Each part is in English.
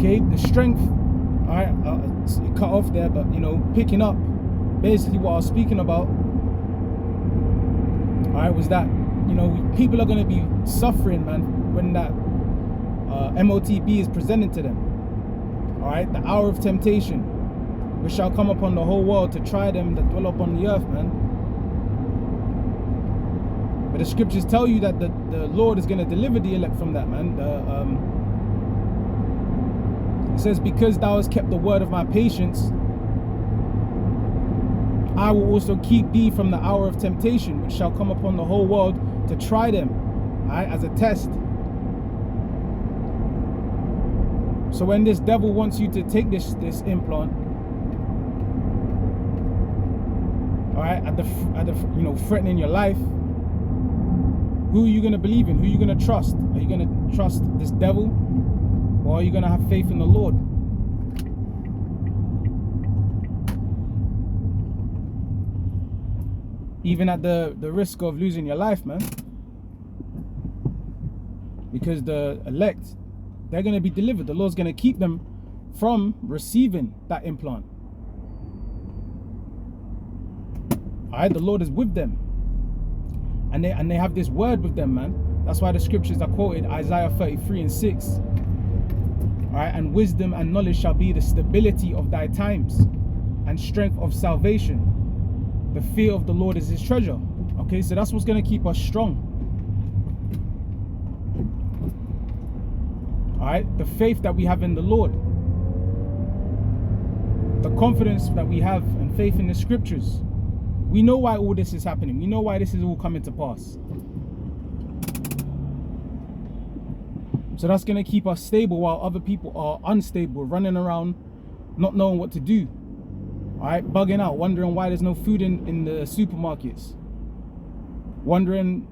Okay, the strength, all right, it cut off there, but, you know, picking up, basically what I was speaking about, all right, was that, you know, people are going to be suffering, man, when that MOTB is presented to them. All right, the hour of temptation, which shall come upon the whole world to try them that dwell upon the earth, man. But the scriptures tell you that the Lord is going to deliver the elect from that, man. It says, because thou hast kept the word of my patience, I will also keep thee from the hour of temptation, which shall come upon the whole world to try them, all right, as a test. So when this devil wants you to take this implant, all right, at the you know, threatening your life, who are you going to believe in? Who are you going to trust? Are you going to trust this devil, or are you going to have faith in the Lord? Even at the risk of losing your life, man. Because the elect, they're going to be delivered. The Lord's going to keep them from receiving that implant. All right, the Lord is with them. And they have this word with them, man. That's why the scriptures are quoted, Isaiah 33:6. All right, and wisdom and knowledge shall be the stability of thy times, and strength of salvation. The fear of the Lord is his treasure. Okay, so that's what's going to keep us strong. All right, the faith that we have in the Lord, the confidence that we have and faith in the scriptures. We know why all this is happening. We know why this is all coming to pass. So that's going to keep us stable while other people are unstable, running around, not knowing what to do. All right, bugging out, wondering why there's no food in the supermarkets. Wondering,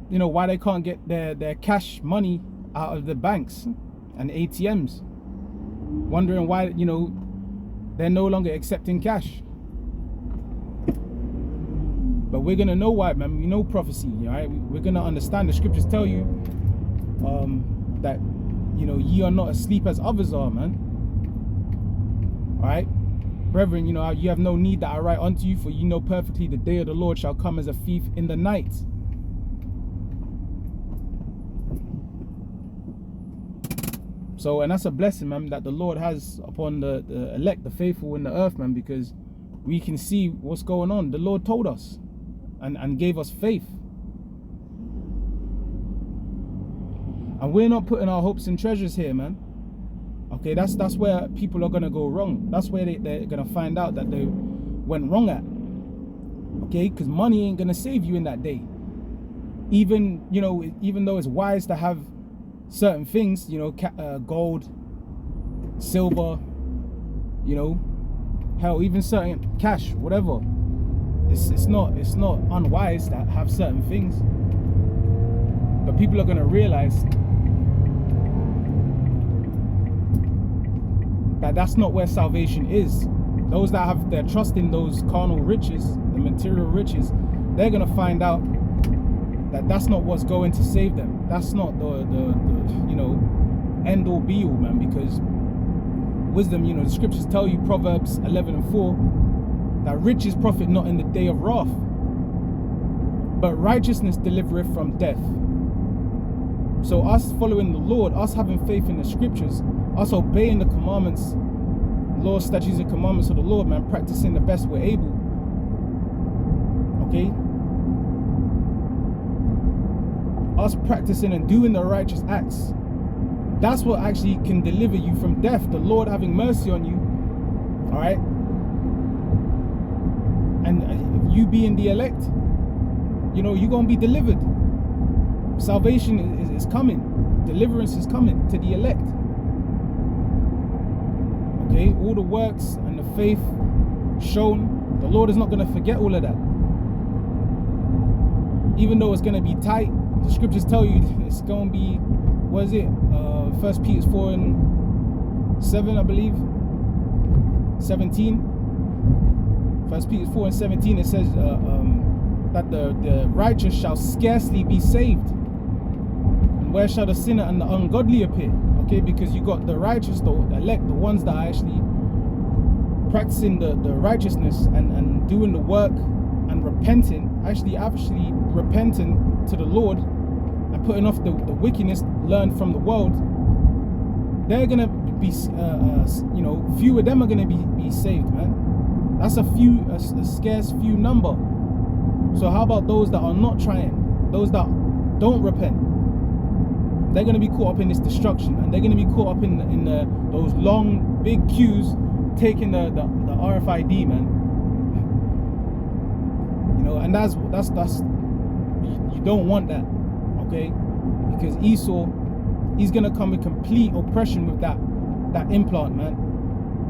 you know, why they can't get their cash money out of the banks and ATMs. Wondering why, you know, they're no longer accepting cash. But we're gonna know why, man. We know prophecy, all right? We're gonna understand. The scriptures tell you that, you know, ye are not asleep as others are, man. All right, brethren, you know, you have no need that I write unto you, for ye know perfectly the day of the Lord shall come as a thief in the night. So, and that's a blessing, man, that the Lord has upon the elect, the faithful in the earth, man, because we can see what's going on. The Lord told us and gave us faith. And we're not putting our hopes and treasures here, man. Okay, that's where people are going to go wrong. That's where they're going to find out that they went wrong at. Okay, because money ain't going to save you in that day. Even, you know, even though it's wise to have certain things, you know, gold, silver, you know, hell, even certain cash, whatever. It's not unwise to have certain things. But people are going to realize that that's not where salvation is. Those that have their trust in those carnal riches, the material riches, they're going to find out that that's not what's going to save them. That's not the you know, end all be all, man. Because wisdom, you know, the scriptures tell you, Proverbs 11:4, that riches profit not in the day of wrath, but righteousness delivereth from death. So us following the Lord, us having faith in the scriptures, us obeying the commandments, laws, statutes, and commandments of the Lord, man, practicing the best we're able. Okay? Us practicing and doing the righteous acts, that's what actually can deliver you from death. The Lord having mercy on you, all right? And you being the elect, you know, you're going to be delivered. Salvation is coming. Deliverance is coming to the elect. Okay, all the works and the faith shown, the Lord is not going to forget all of that. Even though it's going to be tight, the scriptures tell you it's going to be, what is it? 1 Peter 4:7, I believe. 17. 1 Peter 4:17, it says that the righteous shall scarcely be saved. And where shall the sinner and the ungodly appear? Okay, because you got the righteous, the elect, the ones that are actually practicing the righteousness and doing the work and repenting, actually repenting to the Lord and putting off the wickedness learned from the world. They're gonna be, few of them are gonna be saved, man. That's a scarce few number. So how about those that are not trying, those that don't repent? They're gonna be caught up in this destruction, and they're gonna be caught up in those long big queues, taking the RFID, man. You know, and that's you don't want that, okay? Because Esau, he's gonna come with complete oppression with that implant, man.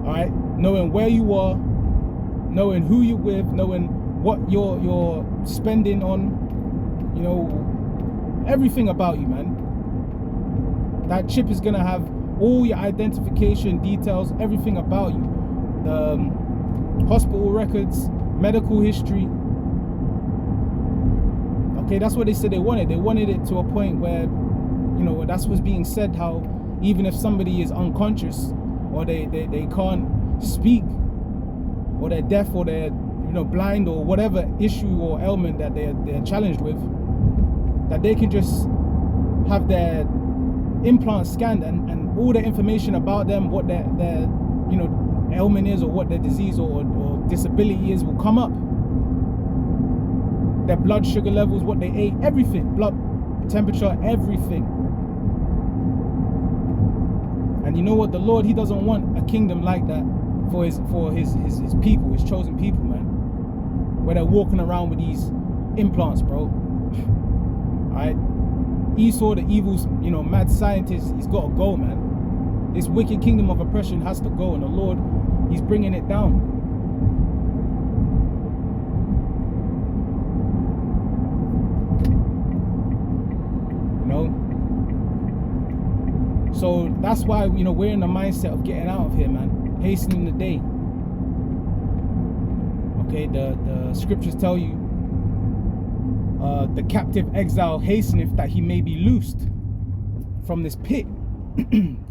All right, knowing where you are, knowing who you're with, knowing what you're spending on, you know, everything about you, man. That chip is gonna have all your identification details, everything about you, the hospital records, medical history. Okay, that's what they said they wanted. They wanted it to a point where, you know, that's what's being said, how even if somebody is unconscious or they can't speak, or they're deaf, or they're, you know, blind, or whatever issue or ailment that they're challenged with, that they can just have their implant scanned and all the information about them, what their you know, ailment is, or what their disease or disability is, will come up. Their blood sugar levels, what they ate, everything, blood temperature, everything. And you know what? The Lord, he doesn't want a kingdom like that for his people, his chosen people, man. Where they're walking around with these implants, bro. Alright? Esau, the evil, you know, mad scientist, he's got to go, man. This wicked kingdom of oppression has to go, and the Lord, he's bringing it down. You know? So that's why, you know, we're in the mindset of getting out of here, man. Hastening the day. Okay, the scriptures tell you, the captive exile hasteneth that he may be loosed from this pit.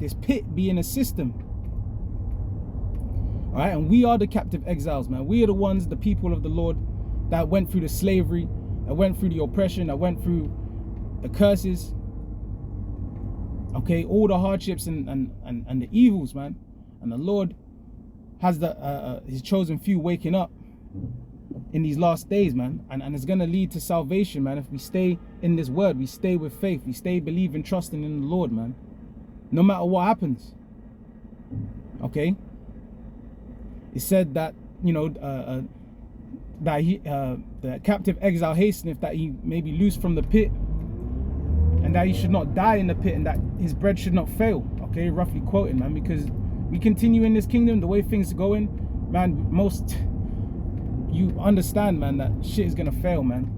This pit being a system. All right, and we are the captive exiles, man. We are the ones, the people of the Lord, that went through the slavery, that went through the oppression, that went through the curses. Okay, all the hardships and the evils, man. And the Lord has his chosen few waking up in these last days, man, and it's gonna lead to salvation, man. If we stay in this word, we stay with faith, we stay believing, trusting in the Lord, man, no matter what happens. Okay, it said that, you know, that the captive exile hasteneth that he may be loosed from the pit, and that he should not die in the pit, and that his bread should not fail. Okay, roughly quoting, man, because we continue in this kingdom the way things are going, man. You understand, man, that shit is gonna fail, man.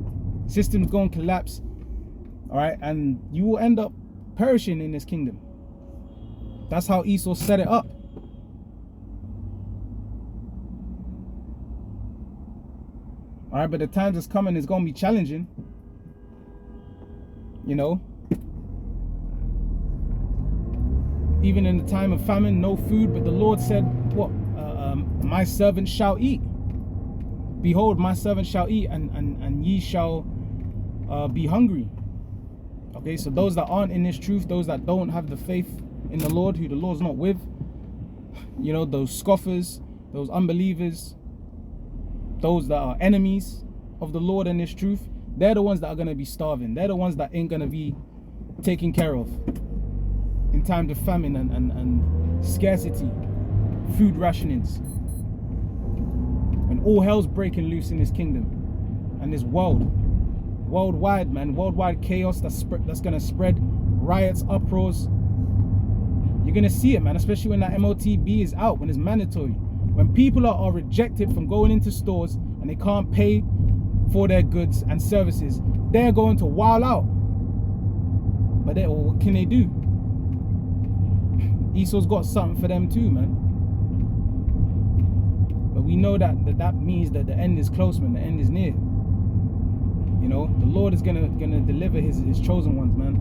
Systems gonna collapse, all right, and you will end up perishing in this kingdom. That's how Esau set it up. All right, but the times that's coming is gonna be challenging. You know, even in the time of famine, no food, but the Lord said, what? My servant shall eat. Behold, my servant shall eat, and ye shall be hungry. Okay, so those that aren't in this truth, those that don't have the faith in the Lord, who the Lord's not with, you know, those scoffers, those unbelievers, those that are enemies of the Lord and this truth, they're the ones that are going to be starving. They're the ones that ain't going to be taken care of in times of famine and scarcity, food rationings. And all hell's breaking loose in this kingdom and this worldwide, man, worldwide chaos that's gonna spread, riots, uproars. You're gonna see it, man, especially when that MOTB is out, when it's mandatory, when people are rejected from going into stores and they can't pay for their goods and services. They're going to wild out. But what can they do? Esau's got something for them too, man. But we know that means that the end is close, man. The end is near. You know, the Lord is gonna deliver his chosen ones, man.